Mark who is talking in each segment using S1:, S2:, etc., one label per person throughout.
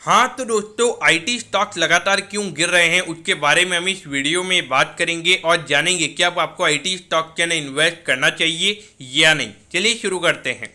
S1: हाँ तो दोस्तों, आईटी स्टॉक्स लगातार क्यों गिर रहे हैं उसके बारे में हम इस वीडियो में बात करेंगे और जानेंगे कि अब आपको आईटी स्टॉक के अंदर इन्वेस्ट करना चाहिए या नहीं। चलिए शुरू करते हैं।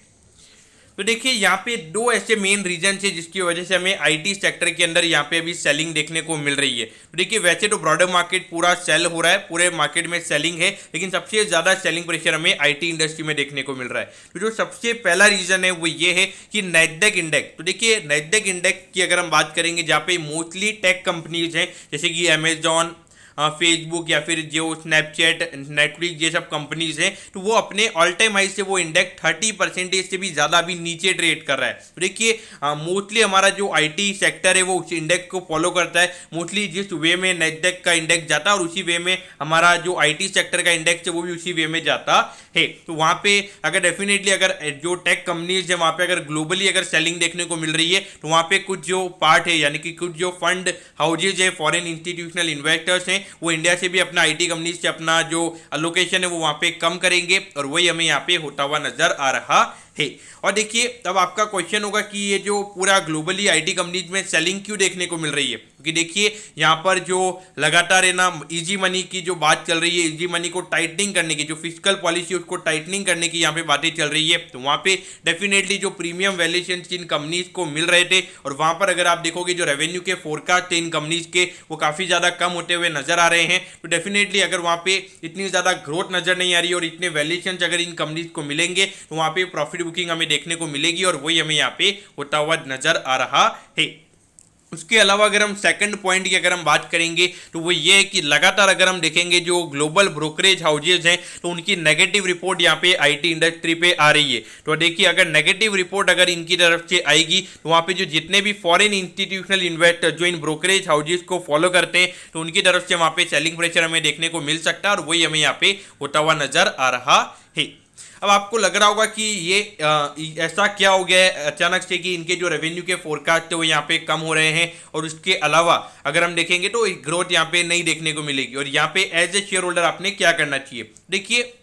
S1: तो देखिए, यहाँ पे दो ऐसे मेन रीजन है जिसकी वजह से हमें आईटी सेक्टर के अंदर यहाँ पे अभी सेलिंग देखने को मिल रही है। तो देखिए, वैसे तो ब्रॉडर मार्केट पूरा सेल हो रहा है, पूरे मार्केट में सेलिंग है, लेकिन सबसे ज़्यादा सेलिंग प्रेशर हमें आईटी इंडस्ट्री में देखने को मिल रहा है। तो जो सबसे पहला रीजन है वो ये है कि नैस्डैक इंडेक्स। तो देखिए, नैस्डैक इंडेक्स की अगर हम बात करेंगे, जहाँ पे मोस्टली टेक कंपनीज हैं जैसे कि अमेजॉन, फेसबुक या फिर जो स्नैपचैट, नेटफ्लिक्स, ये सब कंपनीज हैं, तो वो अपने ऑल टाइम हाई से वो इंडेक्स 30% से भी ज़्यादा अभी नीचे ट्रेड कर रहा है। तो देखिए, मोस्टली हमारा जो आईटी सेक्टर है वो उस इंडेक्स को फॉलो करता है। मोस्टली जिस वे में नैस्डैक का इंडेक्स जाता है और उसी वे में हमारा जो आईटी सेक्टर का इंडेक्स है वो भी उसी वे में जाता है। तो वहाँ पे अगर डेफिनेटली अगर जो टेक कंपनीज है वहाँ पे अगर ग्लोबली अगर सेलिंग देखने को मिल रही है, तो वहाँ पे कुछ जो पार्ट है यानी कि कुछ जो फंड हाउजेज है, फॉरेन इंस्टीट्यूशनल इन्वेस्टर्स हैं, वो इंडिया से भी अपना आईटी कंपनीज से अपना जो अलोकेशन है वो वहाँ पे कम करेंगे और वही हमें यहाँ पे होता हुआ नजर आ रहा है। और देखिए, अब आपका क्वेश्चन होगा कि ये जो पूरा ग्लोबली आईटी कंपनीज में सेलिंग क्यों देखने को मिल रही है, क्योंकि देखिए यहाँ पर जो लगातार है ना इजी मनी की जो बात चल रही है, इजी मनी को टाइटनिंग करने की, जो फिस्कल पॉलिसी उसको टाइटनिंग करने की यहाँ पे बातें चल रही है। तो वहाँ पे डेफिनेटली जो प्रीमियम वैल्यूएशन इन कंपनीज को मिल रहे थे और वहाँ पर अगर आप देखोगे जो रेवेन्यू के फोरकास्ट थे इन कंपनीज के वो काफ़ी ज़्यादा कम होते हुए नजर आ रहे हैं। तो डेफिनेटली अगर वहाँ पे इतनी ज़्यादा ग्रोथ नजर नहीं आ रही और इतने वैल्यूएशन अगर इन कंपनीज को मिलेंगे तो वहाँ पे प्रॉफिट बुकिंग हमें देखने को मिलेगी और वही हमें यहाँ पे होता हुआ नजर आ रहा है। उसके अलावा अगर हम सेकंड पॉइंट की अगर हम बात करेंगे तो वो ये है कि लगातार अगर हम देखेंगे जो ग्लोबल ब्रोकरेज हाउसेज हैं तो उनकी नेगेटिव रिपोर्ट यहाँ पे आईटी इंडस्ट्री पे आ रही है। तो देखिए, अगर नेगेटिव रिपोर्ट अगर इनकी तरफ से आएगी तो वहाँ पे जो जितने भी फॉरेन इंस्टीट्यूशनल इन्वेस्टर जो इन ब्रोकरेज हाउसेज को फॉलो करते हैं तो उनकी तरफ से वहाँ पे सेलिंग प्रेशर हमें देखने को मिल सकता है और वही हमें यहाँ पे होता हुआ नजर आ रहा है। अब आपको लग रहा होगा कि ये ऐसा क्या हो गया है अचानक से कि इनके जो रेवेन्यू के फोरकास्ट थे वो यहाँ पे कम हो रहे हैं और उसके अलावा अगर हम देखेंगे तो ग्रोथ यहाँ पे नहीं देखने को मिलेगी। और यहाँ पे एज ए शेयर होल्डर आपने क्या करना चाहिए, देखिए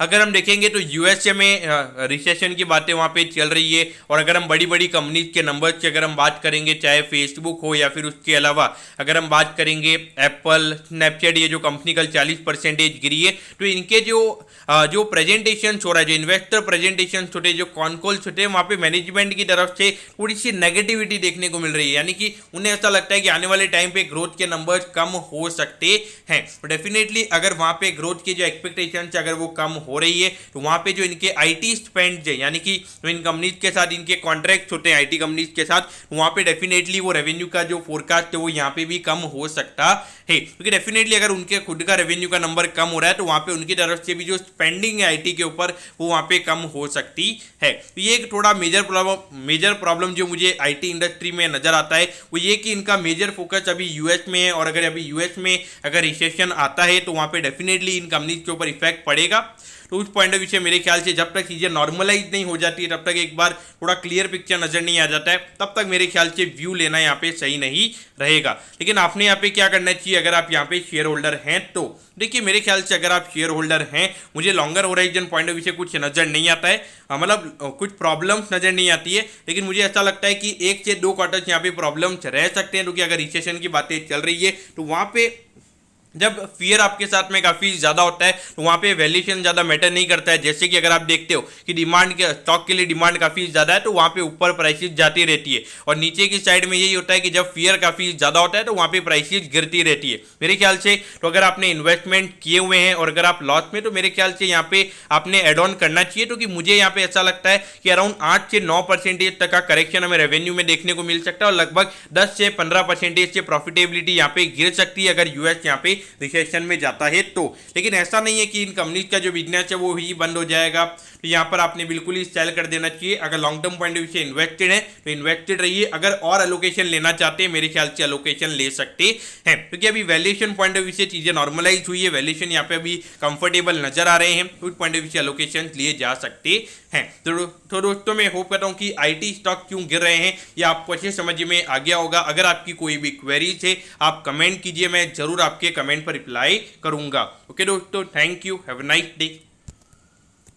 S1: अगर हम देखेंगे तो यूएसए में रिसेशन की बातें वहाँ पे चल रही है और अगर हम बड़ी बड़ी कंपनीज के नंबर्स की अगर हम बात करेंगे, चाहे फेसबुक हो या फिर उसके अलावा अगर हम बात करेंगे एप्पल, स्नैपचैट, ये जो कंपनी कल 40% गिरी है, तो इनके जो प्रेजेंटेशन हो रहा है, जो इन्वेस्टर प्रेजेंटेशन छोटे, जो कॉन्कॉल्स होते हैं, वहाँ पे मैनेजमेंट की तरफ से थोड़ी सी नेगेटिविटी देखने को मिल रही है, यानी कि उन्हें ऐसा लगता है कि आने वाले टाइम पे ग्रोथ के नंबर्स कम हो सकते हैं। तो डेफिनेटली अगर वहाँ पे ग्रोथ की जो एक्सपेक्टेशन है अगर वो कम हो रही है तो वहां पे जो इनके आईटी स्पेंड है, यानी कि जो इन कंपनीज के साथ इनके कॉन्ट्रैक्ट होते हैं आईटी कंपनीज के साथ, वहां पे डेफिनेटली वो रेवेन्यू का जो फोरकास्ट है वो यहाँ पे भी कम हो सकता है, क्योंकि डेफिनेटली अगर उनके खुद का रेवेन्यू का नंबर कम हो रहा है तो वहां पे उनकी तरफ से भी जो स्पेंडिंग है आईटी के ऊपर वो वहां पे कम हो सकती है। तो ये एक थोड़ा मेजर प्रॉब्लम जो मुझे आईटी इंडस्ट्री में नजर आता है वो ये कि इनका मेजर फोकस अभी यूएस में है और अगर अभी यूएस में अगर रिसेशन आता है तो वहां पे डेफिनेटली इन कंपनीज के ऊपर इफेक्ट पड़ेगा। तो उस पॉइंट ऑफ व्यू से मेरे ख्याल से जब तक चीज़ें नॉर्मलाइज नहीं हो जाती है, तब तक एक बार थोड़ा क्लियर पिक्चर नजर नहीं आ जाता है, तब तक मेरे ख्याल से व्यू लेना यहाँ पे सही नहीं रहेगा। लेकिन आपने यहाँ पे क्या करना चाहिए अगर आप यहाँ पे शेयर होल्डर हैं तो देखिए, मेरे ख्याल से अगर आप शेयर होल्डर हैं, मुझे longer horizon point of view से कुछ नजर नहीं आता है, मतलब कुछ प्रॉब्लम्स नजर नहीं आती है, लेकिन मुझे ऐसा लगता है कि 1 से 2 क्वार्टर्स यहाँ पे प्रॉब्लम्स रह सकते हैं, क्योंकि अगर रिसेशन की बातें चल रही है तो वहाँ पे जब फियर आपके साथ में काफ़ी ज़्यादा होता है तो वहाँ पे वैल्यूएशन ज़्यादा मैटर नहीं करता है। जैसे कि अगर आप देखते हो कि डिमांड के स्टॉक के लिए डिमांड काफ़ी ज़्यादा है तो वहाँ पे ऊपर प्राइसेस जाती रहती है और नीचे की साइड में यही होता है कि जब फियर काफ़ी ज़्यादा होता है तो वहाँ पे प्राइसेस गिरती रहती है। मेरे ख्याल से तो अगर आपने इन्वेस्टमेंट किए हुए हैं और अगर आप लॉस में, तो मेरे ख्याल से यहाँ पे आपने एड ऑन करना चाहिए, क्योंकि मुझे यहाँ पे ऐसा लगता है कि अराउंड 8 से 9% तक का करेक्शन हमें रेवेन्यू में देखने को मिल सकता है और लगभग 10 से 15% से प्रॉफिटेबिलिटी यहाँ पे गिर सकती है अगर यूएस यहाँ पे रिसेशन में जाता है तो। लेकिन ऐसा नहीं है कि इन कंपनीज का जो बिजनेस है वो ही बंद हो जाएगा, तो यहाँ पर आपने बिल्कुल ही सेल कर देना चाहिए। अगर long term point of view से इन्वेस्टेड है तो इन्वेस्टेड रहिए, अगर और एलोकेशन लेना चाहते हैं मेरे ख्याल से एलोकेशन ले सकते हैं, क्योंकि अभी वैल्यूएशन पॉइंट ऑफ व्यू से चीजें नॉर्मलाइज हुई है, वैल्यूएशन यहाँ पे अभी कंफर्टेबल नजर आ रहे हैं, उस पॉइंट ऑफ व्यू से एलोकेशन लिए जा सकते हैं। तो दोस्तों, मैं होप करता हूँ कि आईटी स्टॉक क्यों गिर रहे हैं ये आपको अच्छे समझ में आ गया होगा। अगर आपकी कोई भी क्वेरीज है आप कमेंट कीजिए, मैं जरूर आपके कमेंट पर रिप्लाई करूंगा। ओके दोस्तों, thank you, have a nice day.